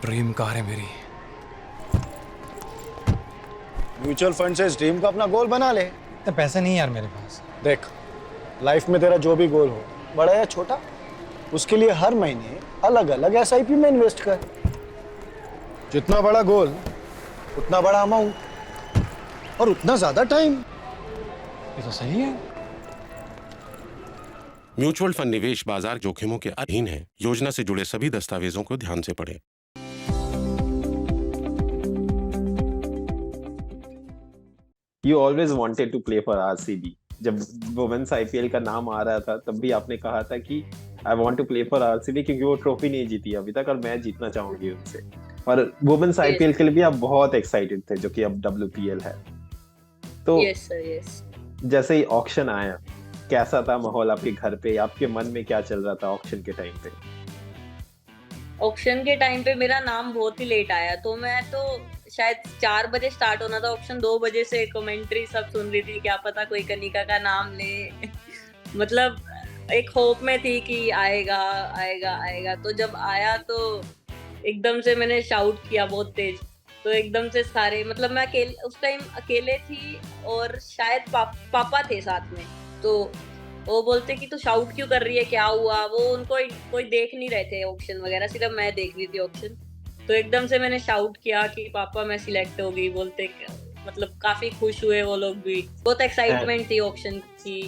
Dream car है मेरी। Mutual fund से इस ड्रीम को अपना गोल बना ले। इतने पैसे नहीं यार मेरे पास। देख, लाइफ में तेरा जो भी गोल हो, बड़ा या छोटा, उसके लिए हर महीने अलग अलग एसआईपी में इन्वेस्ट कर। जितना बड़ा गोल उतना बड़ा अमाउंट और उतना ज्यादा टाइम। ये तो सही है। म्यूचुअल फंड निवेश बाजार जोखिमों के अधीन है। योजना से जुड़े सभी दस्तावेजों को ध्यान से पढ़ें। You always wanted to play for RCB. जब वुमेन्स आईपीएल का नाम आ रहा था तब भी आपने कहा था कि I want to play for RCB क्योंकि वो ट्रॉफी नहीं जीती अभी तक और मैं जीतना चाहूंगी उनसे। और वुमेन्स आईपीएल के लिए भी आप बहुत एक्साइटेड थे जो कि अब डब्ल्यूपीएल है। तो यस जैसे ही ऑक्शन आया, कैसा था माहौल आपके घर पे? आपके मन में क्या चल रहा था ऑक्शन के टाइम पे? ऑक्शन के टाइम पे मेरा नाम बहुत ही लेट आया, तो मैं तो शायद 4 बजे स्टार्ट होना था ऑक्शन, 2 बजे से कमेंट्री सब सुन रही थी, क्या पता कोई कनिका का नाम ले मतलब एक होप में थी कि आएगा आएगा आएगा। तो जब आया तो एकदम से मैंने शाउट किया बहुत तेज, तो एकदम से सारे, मतलब मैं उस टाइम अकेले थी और शायद पापा थे साथ में, तो वो बोलते कि तू शाउट क्यों कर रही है, क्या हुआ? वो उनको कोई देख नहीं रहे थे ऑक्शन वगैरह, सिर्फ मैं देख रही थी ऑक्शन। तो एकदम से मैंने शाउट किया कि पापा मैं सिलेक्ट हो गई। बोलते मतलब काफी खुश हुए वो लोग भी, बहुत एक्साइटमेंट थी ऑक्शन की,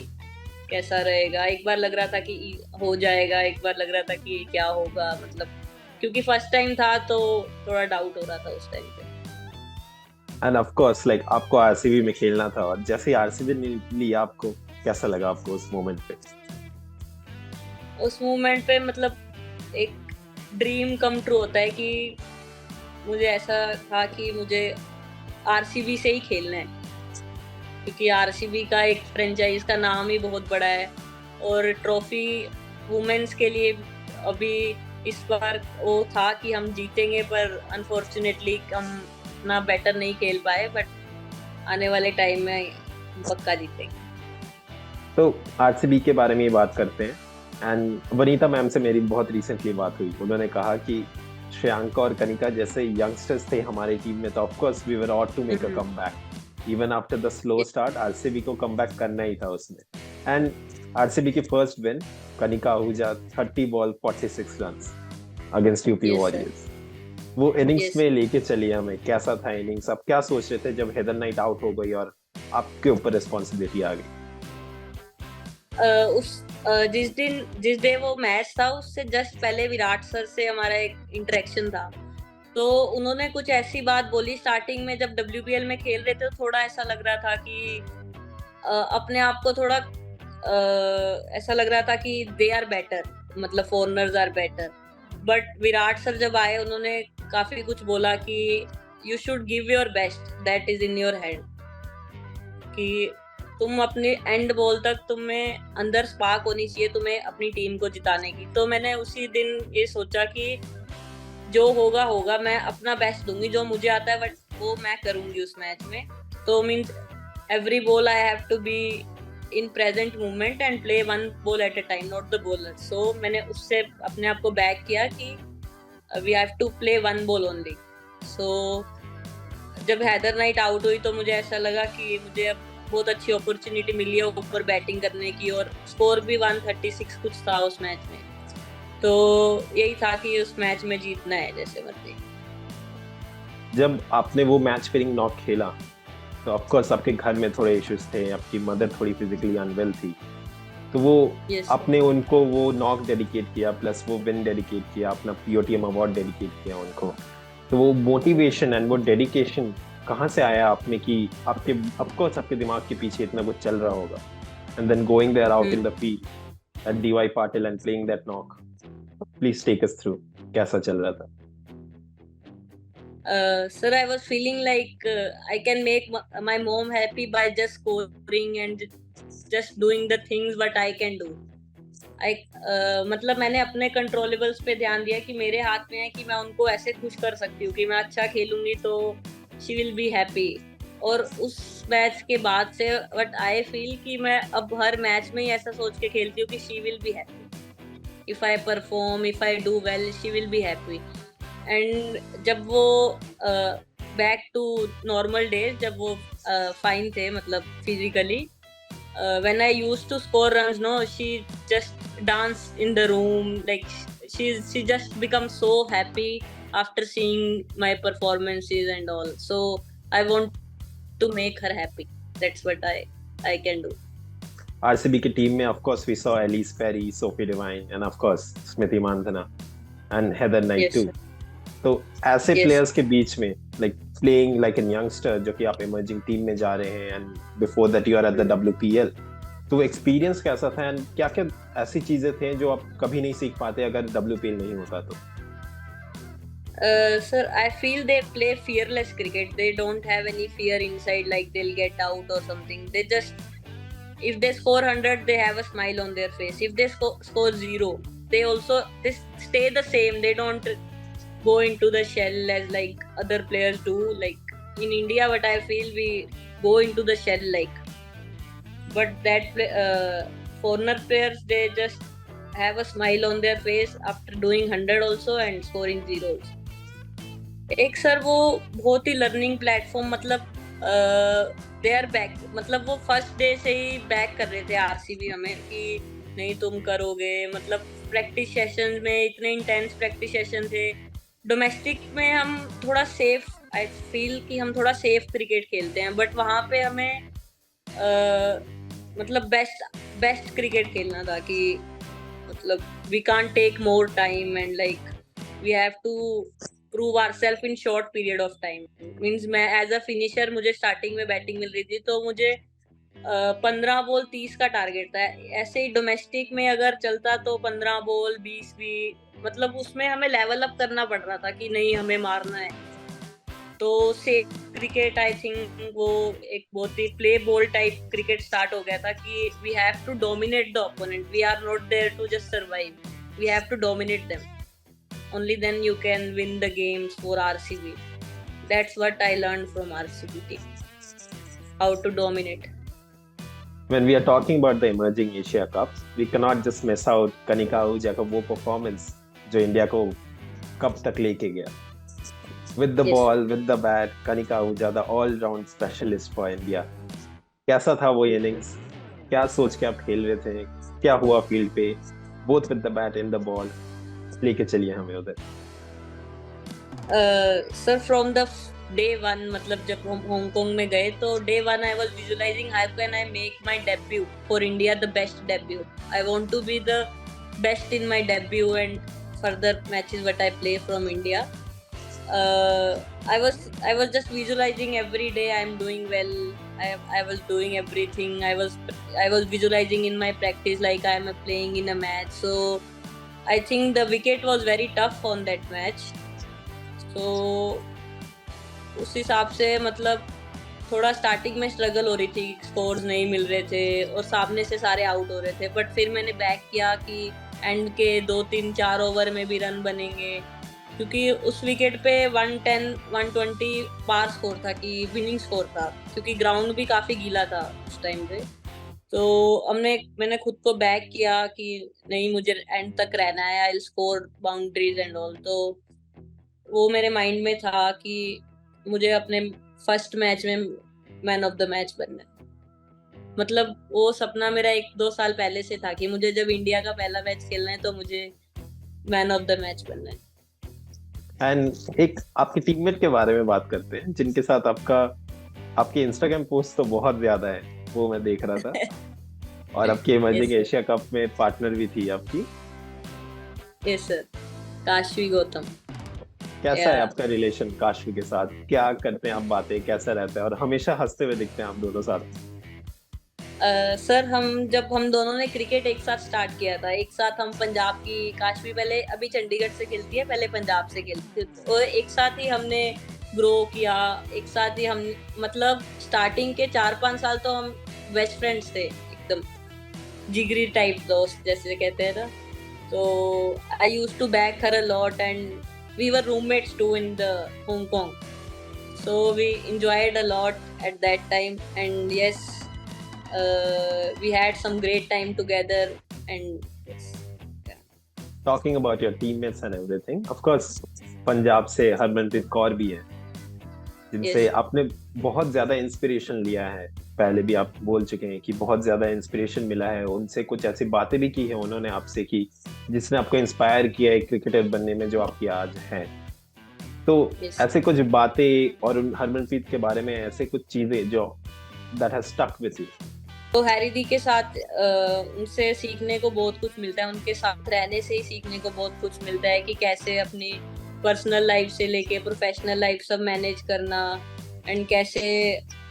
कैसा रहेगा। एक बार लग रहा था कि हो जाएगा, एक बार लग रहा था कि क्या होगा, मतलब क्योंकि फर्स्ट टाइम था तो थोड़ा डाउट हो रहा था उस टाइम पे। एंड ऑफ कोर्स लाइक आपको आरसीबी में खेलना था और जैसे ही आरसीबी ने लिया, आपको कैसा लगा आपको उस मोमेंट पे? उस मोमेंट पे मतलब एक ड्रीम कम ट्रू होता है कि मुझे ऐसा था कि मुझे आरसीबी से ही खेलना है, क्योंकि आरसीबी का एक फ्रेंचाइज का नाम ही बहुत बड़ा है और ट्रॉफी वुमेन्स के लिए अभी इस बार वो था कि हम जीतेंगे, पर अनफॉर्चुनेटली हम ना बेटर नहीं खेल पाए, बट आने वाले टाइम में पक्का जीतेंगे। तो आरसीबी के बारे में ही बात करते हैं। एंड वनीता मैम से मेरी बहुत रिसेंटली बात हुई, उन्होंने कहा कि श्रेयांक और कनिका जैसे यंगस्टर्स थे हमारी टीम में, तो of course we were out to make a comeback even after the slow start. RCB को कमबैक करना ही था उसमें। एंड आरसीबी की first win, Kanika Ahuja 30 ball 46 runs against UP Warriors. वो इनिंग्स में लेके चली हमें, कैसा था इनिंग्स? आप क्या सोच रहे थे जब हेदर नाइट आउट हो गई और आपके ऊपर रिस्पॉन्सिबिलिटी आ गई? जिस डे वो मैच था उससे जस्ट पहले विराट सर से हमारा एक इंटरेक्शन था, तो उन्होंने कुछ ऐसी बात बोली स्टार्टिंग में जब डब्ल्यूपीएल में खेल रहे थे, तो थोड़ा ऐसा लग रहा था कि अपने आप को थोड़ा ऐसा लग रहा था कि दे आर बेटर, मतलब foreigners are better. But Virat sir जब आए उन्होंने काफी कुछ बोला कि you should give your best, that is in your hand, कि तुम अपने एंड बॉल तक तुम्हें अंदर स्पार्क होनी चाहिए तुम्हें अपनी टीम को जिताने की। तो मैंने उसी दिन ये सोचा कि जो होगा होगा, मैं अपना बेस्ट दूंगी, जो मुझे आता है बट वो मैं करूंगी उस मैच में। तो means every ball I have to be in present movement and play one ball at a time, not the bowler. So मैंने उससे अपने आप को बैक किया कि we have to play one ball only. So जब हैदर नाइट आउट हुई तो मुझे ऐसा लगा कि मुझे अब बहुत अच्छी अपॉर्चुनिटी मिली है ऊपर बैटिंग करने की, और स्कोर भी 136 कुछ था उस मैच में, तो यही था कि उस मैच में जीतना है जैसे मर्जी। जब आपने वो मैच विनिंग नॉक खेला तो ऑफ कोर्स आपके घर में थोड़े इश्यूज थे, आपकी मदर थोड़ी फिजिकली अनवेल थी, तो वो आपने उनको वो नॉक डेडिकेट किया, प्लस वो विन डेडिकेट किया, अपना पीओटीएम अवार्ड डेडिकेट किया उनको। तो वो मोटिवेशन एंड वो डेडिकेशन कहाँ से आया आपने कि आपके ऑफ कोर्स आपके दिमाग के पीछे इतना कुछ चल रहा होगा, and then going there out in the field at D Y Patil and playing that knock? Please take us through, कैसा चल रहा था? Sir, I was feeling like I can make my mom happy by just scoring and just doing the things what I can do. मतलब मैंने अपने controllables पे ध्यान दिया कि मेरे हाथ में है कि मैं उनको ऐसे खुश कर सकती हूँ कि मैं अच्छा खेलूंगी तो शी विल बी हैप्पी। और उस मैच के बाद से बट आई फील कि मैं अब हर मैच में ही ऐसा सोच के खेलती हूँ कि she will be happy, if I perform, if I do well, she will be happy. And जब वो बैक टू नॉर्मल डेज, जब वो फाइन थे मतलब physically, when I used to score runs, no, she just dance in the room, like she just becomes so happy after seeing my performances and all. So I want to make her happy. That's what I can do. RCB की team में of course we saw Ellyse Perry, Sophie Devine and of course Smriti Mandhana and Heather Knight Yes, too. sir. तो ऐसे Yes. Players के बीच में like playing like an youngster, जो कि आप इमर्जिंग टीम में जा रहे हैं and before that you are at the WPL, तो एक्सपीरियंस कैसा था एंड क्या क्या ऐसी चीजें थे जो आप कभी नहीं सीख पाते अगर WPL नहीं होता तो? Sir, I feel they play fearless cricket. They don't have any fear inside, like they'll get out or something. They just, if they score 100, they have a smile on their face. If they score 0, they stay the same. They don't go into the shell as like other players do. Like in India, what I feel, we go into the shell like. But that foreigner players, they just have a smile on their face after doing 100 also and scoring 0 also. एक sir वो बहुत ही learning platform, मतलब they are back, मतलब वो first day से ही back कर रहे थे आरसीबी हमें कि नहीं तुम करोगे, मतलब प्रैक्टिस सेशन में इतने इंटेंस प्रैक्टिस सेशन थे। डोमेस्टिक में हम थोड़ा सेफ, आई फील कि हम थोड़ा सेफ क्रिकेट खेलते हैं, बट वहाँ पे हमें मतलब बेस्ट क्रिकेट खेलना था कि मतलब we can't take more time and like we have to prove ourselves in short period of time. Means मैं as a finisher, मुझे starting में बैटिंग मिल रही थी तो मुझे 15 बॉल 30 का टारगेट था। ऐसे ही डोमेस्टिक में अगर चलता तो 15 बॉल 20 भी, मतलब उसमें हमें लेवल अप करना पड़ रहा था कि नहीं हमें मारना है। तो से क्रिकेट आई थिंक वो एक बहुत ही play ball type cricket start हो गया था कि we have to dominate the opponent, we are not there to just survive, we have to dominate them. Only then you can win the games for RCB. That's what I learned from RCB team. How to dominate. When we are talking about the emerging Asia Cups, we cannot just miss out Kanika Ahuja का वो performance जो India को cup तक लेके गया. With the Yes. ball, with the bat, Kanika Ahuja the all-round specialist for India. कैसा था वो innings? क्या सोच के आप खेल रहे थे? क्या हुआ फील्ड पे? Both with the bat and the ball. लेके चलिए हमें उधर। Sir from the day one, मतलब जब हम हांगकांग में गए तो day one I was visualizing how can I make my debut for India, the best debut. I want to be the best in my debut and further matches what I play from India. I was just visualizing every day I am doing well. I was doing everything. I was visualizing in my practice like I am playing in a match. So I think the wicket was very tough on that match. So उस हिसाब से मतलब थोड़ा starting में struggle हो रही थी, scores नहीं मिल रहे थे और सामने से सारे आउट हो रहे थे. बट फिर मैंने बैक किया कि एंड के 2-3-4 ओवर में भी रन बनेंगे, क्योंकि उस विकेट पे 110-120 पार स्कोर था कि विनिंग स्कोर था, क्योंकि ग्राउंड भी काफ़ी गीला था उस टाइम पे. तो मैंने खुद को बैक किया कि नहीं मुझे एंड तक रहना है, I will score boundaries and all. तो वो मेरे माइंड में था कि मुझे अपने फर्स्ट मैच में मैन ऑफ द मैच बनना है. मतलब वो सपना मेरा 1-2 साल पहले से था कि मुझे जब इंडिया का पहला मैच खेलना है तो मुझे मैन ऑफ द मैच बनना है. एंड एक आपके टीममेट के बारे में बात करते हैं जिनके साथ आपके इंस्टाग्राम पोस्ट तो बहुत ज्यादा है, वो मैं देख रहा था. और आपके इमर्जिंग एशिया कप में पार्टनर भी थी आपकी. Yes sir, Kashvi Gautam. कैसा है आपका रिलेशन काशवी के साथ? क्या करते हैं आप, बातें कैसा रहता है? और हमेशा हंसते हुए दिखते हैं आप दोनों साथ. सर जब हम दोनों ने क्रिकेट एक साथ स्टार्ट किया था, एक साथ हम पंजाब की, काशवी पहले अभी चंडीगढ़ से खेलती है, पहले पंजाब से खेलती थी, और एक साथ ही हमने ग्रो किया, एक साथ ही हम मतलब स्टार्टिंग के 4-5 साल तो हम बेस्ट फ्रेंड्स थे, एकदम जिगरी टाइप दोस्त जैसे कहते हैं ना. तो I used to back her a lot and we were roommates too in the Hong Kong, so we enjoyed a lot at that time, and yes, we had some great time together. And yes, Talking about your teammates and everything, of course Punjab से हरमनप्रीत कौर भी है, जिनसे Yes. आपने बहुत ज्यादा inspiration लिया है। पहले भी आप बोल चुके हैं कि बहुत ज्यादा इंस्पिरेशन मिला है उनसे, कुछ ऐसी बातें भी की है उन्होंने आपसे की जिसने आपको इंस्पायर किया है क्रिकेटर बनने में जो आपकी आज है। तो Yes. ऐसे कुछ बातें और हरमनप्रीत के बारे में ऐसे कुछ चीजें जो that has stuck with you. तो हैरी दी के साथ उनसे सीखने को बहुत कुछ मिलता है, उनके साथ रहने से ही सीखने को बहुत कुछ मिलता है कि कैसे अपनी पर्सनल लाइफ से लेके प्रोफेशनल लाइफ सब मैनेज करना, एंड कैसे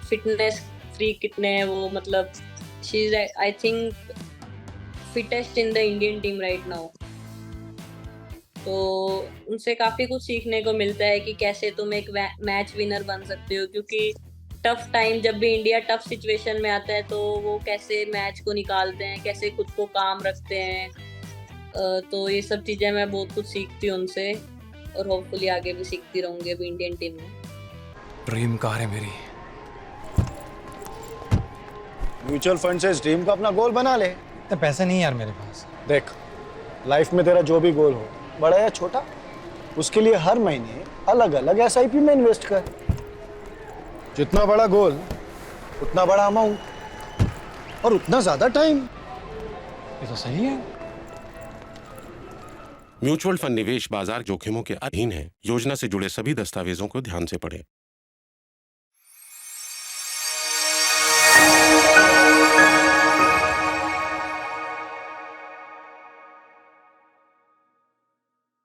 फिटनेस फ्री कितने हैं वो, मतलब she is I think fittest in the Indian team right now. तो उनसे काफी कुछ सीखने को मिलता है कि कैसे तुम एक मैच विनर बन सकते हो, क्योंकि टफ टाइम जब भी इंडिया टफ सिचुएशन में आता है तो वो कैसे मैच को निकालते हैं, कैसे खुद को काम रखते हैं। तो ये सब चीजें मैं बहुत कुछ सीखती हूँ उनसे, और होपफुली आगे भी सीखती रहूंगी अभी इंडियन टीम में। ड्रीम कार है मेरी। म्यूचुअल फंड से इस ड्रीम का अपना गोल बना ले। इतने पैसे नहीं यार मेरे पास। देख, लाइफ में तेरा जो भी गोल हो, बड़ा या छोटा, उसके लिए हर महीने अलग अलग एसआईपी में इन्वेस्ट कर। जितना बड़ा गोल उतना बड़ा अमाउंट और उतना ज्यादा टाइम। ये तो सही है। म्यूचुअल फंड निवेश बाजार जोखिमों के अधीन है। योजना से जुड़े सभी दस्तावेजों को ध्यान से पढ़ें।